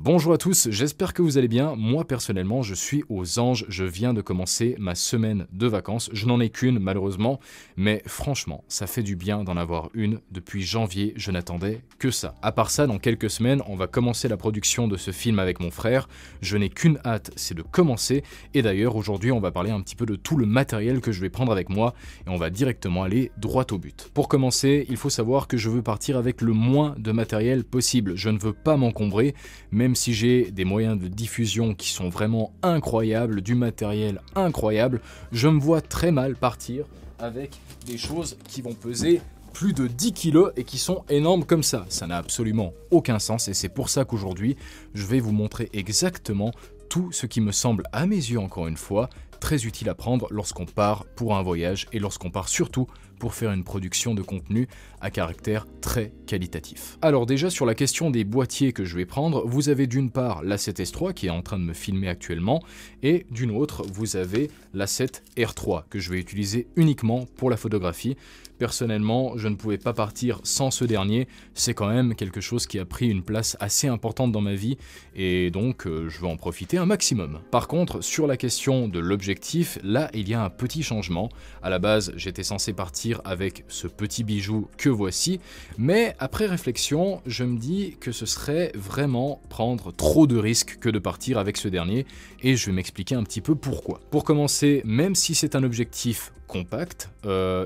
Bonjour à tous, j'espère que vous allez bien. Moi personnellement, je suis aux anges, je viens de commencer ma semaine de vacances. Je n'en ai qu'une malheureusement, mais franchement, ça fait du bien d'en avoir une. Depuis janvier, je n'attendais que ça. À part ça, dans quelques semaines, on va commencer la production de ce film avec mon frère. Je n'ai qu'une hâte, c'est de commencer. Et d'ailleurs, aujourd'hui, on va parler un petit peu de tout le matériel que je vais prendre avec moi et on va directement aller droit au but. Pour commencer, il faut savoir que je veux partir avec le moins de matériel possible. Je ne veux pas m'encombrer, même si j'ai des moyens de diffusion qui sont vraiment incroyables, du matériel incroyable, je me vois très mal partir avec des choses qui vont peser plus de 10 kilos et qui sont énormes comme ça. Ça n'a absolument aucun sens et c'est pour ça qu'aujourd'hui, je vais vous montrer exactement tout ce qui me semble, à mes yeux encore une fois, très utile à prendre lorsqu'on part pour un voyage et lorsqu'on part surtout pour faire une production de contenu à caractère très qualitatif. Alors déjà sur la question des boîtiers que je vais prendre, vous avez d'une part l'A7S3 qui est en train de me filmer actuellement et d'une autre vous avez l'A7R3 que je vais utiliser uniquement pour la photographie. Personnellement, je ne pouvais pas partir sans ce dernier, c'est quand même quelque chose qui a pris une place assez importante dans ma vie et donc je vais en profiter un maximum. Par contre, sur la question de l'objectif, là il y a un petit changement. À la base, j'étais censé partir avec ce petit bijou que voici, mais après réflexion, je me dis que ce serait vraiment prendre trop de risques que de partir avec ce dernier et je vais m'expliquer un petit peu pourquoi. Pour commencer, même si c'est un objectif compact,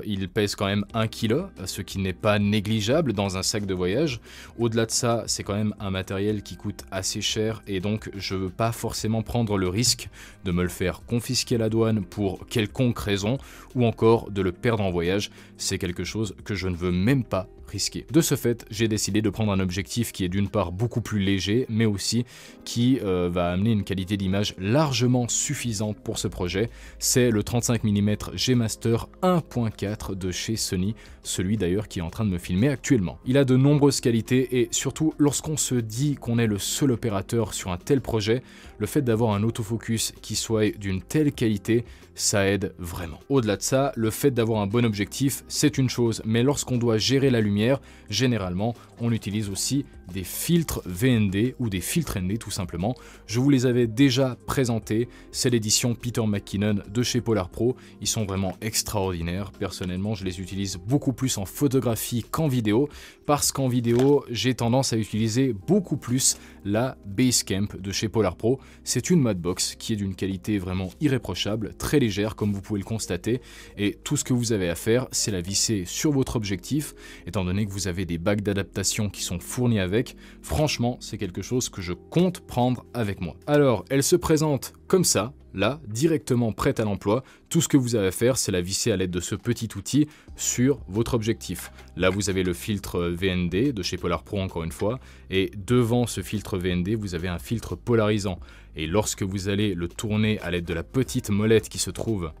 il pèse quand même 1 kg, ce qui n'est pas négligeable dans un sac de voyage. Au-delà de ça, c'est quand même un matériel qui coûte assez cher et donc je veux pas forcément prendre le risque de me le faire confisquer à la douane pour quelconque raison ou encore de le perdre en voyage. C'est quelque chose que je ne veux même pas risqué. De ce fait, j'ai décidé de prendre un objectif qui est d'une part beaucoup plus léger, mais aussi qui va amener une qualité d'image largement suffisante pour ce projet. C'est le 35 mm G Master 1.4 de chez Sony, celui d'ailleurs qui est en train de me filmer actuellement. Il a de nombreuses qualités et surtout lorsqu'on se dit qu'on est le seul opérateur sur un tel projet, le fait d'avoir un autofocus qui soit d'une telle qualité, ça aide vraiment. Au-delà de ça, le fait d'avoir un bon objectif, c'est une chose, mais lorsqu'on doit gérer la lumière, généralement, on utilise aussi des filtres VND ou des filtres ND tout simplement. Je vous les avais déjà présentés, c'est l'édition Peter McKinnon de chez Polar Pro. Ils sont vraiment extraordinaires. Personnellement, je les utilise beaucoup plus en photographie qu'en vidéo, parce qu'en vidéo, j'ai tendance à utiliser beaucoup plus la Basecamp de chez Polar Pro. C'est une Madbox qui est d'une qualité vraiment irréprochable, très légère comme vous pouvez le constater, et tout ce que vous avez à faire, c'est la visser sur votre objectif, étant donné que vous avez des bacs d'adaptation qui sont fournis avec. Franchement, c'est quelque chose que je compte prendre avec moi. Alors, elle se présente comme ça, là, directement prête à l'emploi. Tout ce que vous avez à faire, c'est la visser à l'aide de ce petit outil sur votre objectif. Là, vous avez le filtre VND de chez Polar Pro encore une fois, et devant ce filtre VND, vous avez un filtre polarisant. Et lorsque vous allez le tourner à l'aide de la petite molette qui se trouve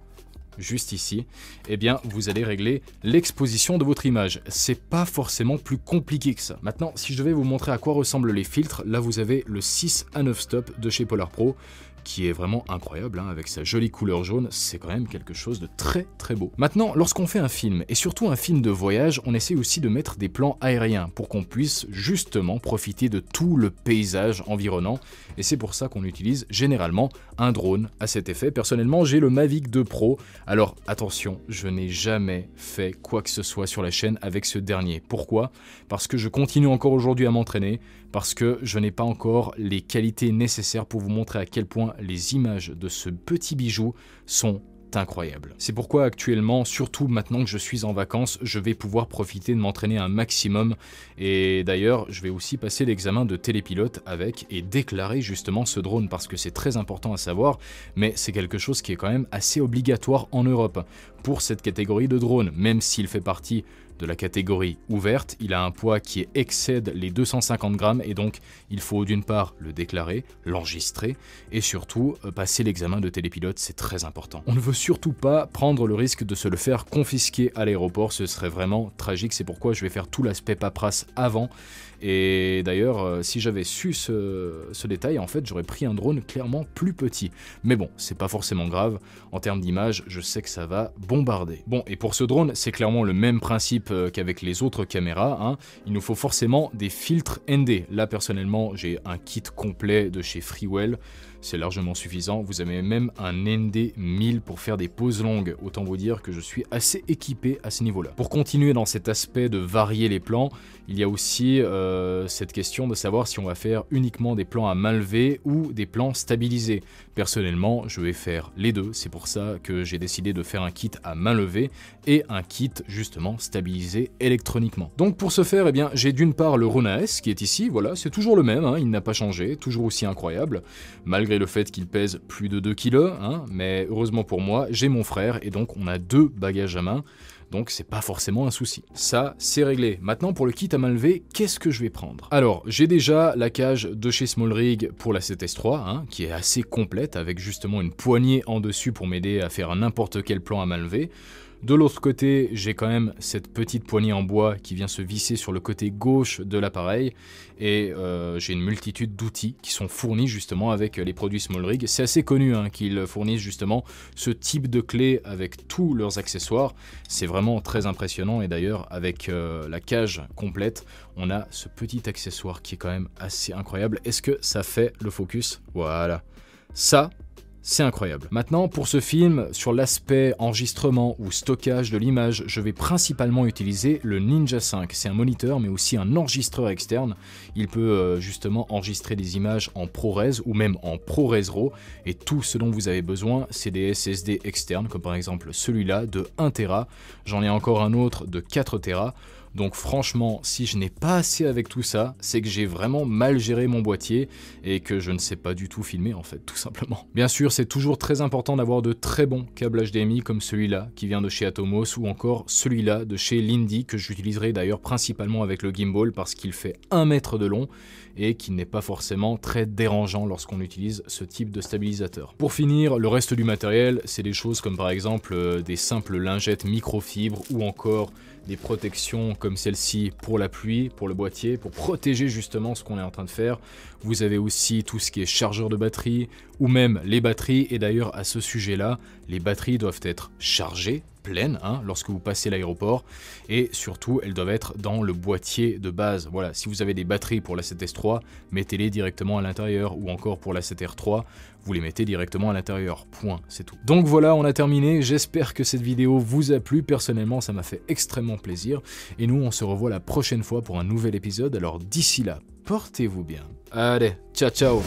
juste ici, eh bien vous allez régler l'exposition de votre image. C'est pas forcément plus compliqué que ça. Maintenant, si je devais vous montrer à quoi ressemblent les filtres, là vous avez le 6 à 9 stop de chez Polar Pro, qui est vraiment incroyable, hein, avec sa jolie couleur jaune, c'est quand même quelque chose de très très beau. Maintenant, lorsqu'on fait un film, et surtout un film de voyage, on essaie aussi de mettre des plans aériens pour qu'on puisse justement profiter de tout le paysage environnant, et c'est pour ça qu'on utilise généralement un drone à cet effet. Personnellement, j'ai le Mavic 2 Pro, alors attention, je n'ai jamais fait quoi que ce soit sur la chaîne avec ce dernier. Pourquoi? Parce que je continue encore aujourd'hui à m'entraîner, parce que je n'ai pas encore les qualités nécessaires pour vous montrer à quel point les images de ce petit bijou sont incroyables. C'est pourquoi actuellement, surtout maintenant que je suis en vacances, je vais pouvoir profiter de m'entraîner un maximum et d'ailleurs je vais aussi passer l'examen de télépilote avec et déclarer justement ce drone parce que c'est très important à savoir, mais c'est quelque chose qui est quand même assez obligatoire en Europe pour cette catégorie de drone, même s'il fait partie de la catégorie ouverte, il a un poids qui excède les 250 grammes et donc il faut d'une part le déclarer, l'enregistrer et surtout passer l'examen de télépilote, c'est très important. On ne veut surtout pas prendre le risque de se le faire confisquer à l'aéroport, ce serait vraiment tragique, c'est pourquoi je vais faire tout l'aspect paperasse avant. Et d'ailleurs, si j'avais su ce détail, en fait, j'aurais pris un drone clairement plus petit. Mais bon, c'est pas forcément grave. En termes d'image, je sais que ça va bombarder. Bon, et pour ce drone, c'est clairement le même principe principe qu'avec les autres caméras, hein, il nous faut forcément des filtres ND. Là personnellement j'ai un kit complet de chez Freewell, c'est largement suffisant. Vous avez même un ND 1000 pour faire des poses longues, autant vous dire que je suis assez équipé à ce niveau-là. Pour continuer dans cet aspect de varier les plans, il y a aussi cette question de savoir si on va faire uniquement des plans à main levée ou des plans stabilisés. Personnellement, je vais faire les deux, c'est pour ça que j'ai décidé de faire un kit à main levée et un kit justement stabilisé électroniquement. Donc pour ce faire, eh bien, j'ai d'une part le Rona S qui est ici, voilà, c'est toujours le même, hein, il n'a pas changé, toujours aussi incroyable, malgré le fait qu'il pèse plus de 2 kg, hein, mais heureusement pour moi, j'ai mon frère et donc on a 2 bagages à main. Donc c'est pas forcément un souci. Ça, c'est réglé. Maintenant, pour le kit à main levée, qu'est-ce que je vais prendre? Alors, j'ai déjà la cage de chez Small Rig pour la 7S3, hein, qui est assez complète, avec justement une poignée en dessus pour m'aider à faire n'importe quel plan à main levée. De l'autre côté, j'ai quand même cette petite poignée en bois qui vient se visser sur le côté gauche de l'appareil et j'ai une multitude d'outils qui sont fournis justement avec les produits Small Rig. C'est assez connu hein, qu'ils fournissent justement ce type de clé avec tous leurs accessoires. C'est vraiment très impressionnant et d'ailleurs avec la cage complète, on a ce petit accessoire qui est quand même assez incroyable. Est-ce que ça fait le focus? Voilà. Ça, c'est incroyable. Maintenant, pour ce film, sur l'aspect enregistrement ou stockage de l'image, je vais principalement utiliser le Ninja 5. C'est un moniteur, mais aussi un enregistreur externe. Il peut justement enregistrer des images en ProRes ou même en ProRes RAW. Et tout ce dont vous avez besoin, c'est des SSD externes, comme par exemple celui-là de 1 Tera. J'en ai encore un autre de 4 Tera. Donc franchement, si je n'ai pas assez avec tout ça, c'est que j'ai vraiment mal géré mon boîtier et que je ne sais pas du tout filmer en fait, tout simplement. Bien sûr, c'est toujours très important d'avoir de très bons câbles HDMI comme celui-là qui vient de chez Atomos ou encore celui-là de chez Lindy que j'utiliserai d'ailleurs principalement avec le gimbal parce qu'il fait 1 mètre de long et qui n'est pas forcément très dérangeant lorsqu'on utilise ce type de stabilisateur. Pour finir, le reste du matériel, c'est des choses comme par exemple des simples lingettes microfibre ou encore des protections comme celle-ci pour la pluie, pour le boîtier, pour protéger justement ce qu'on est en train de faire. Vous avez aussi tout ce qui est chargeur de batterie ou même les batteries et d'ailleurs à ce sujet-là, les batteries doivent être chargées, pleines, hein, lorsque vous passez l'aéroport et surtout elles doivent être dans le boîtier de base. Voilà, si vous avez des batteries pour la 7S3, mettez-les directement à l'intérieur ou encore pour la 7R3, vous les mettez directement à l'intérieur, point, c'est tout. Donc voilà, on a terminé, j'espère que cette vidéo vous a plu, personnellement ça m'a fait extrêmement plaisir et nous on se revoit la prochaine fois pour un nouvel épisode, alors d'ici là, portez-vous bien. Allez, ciao ciao.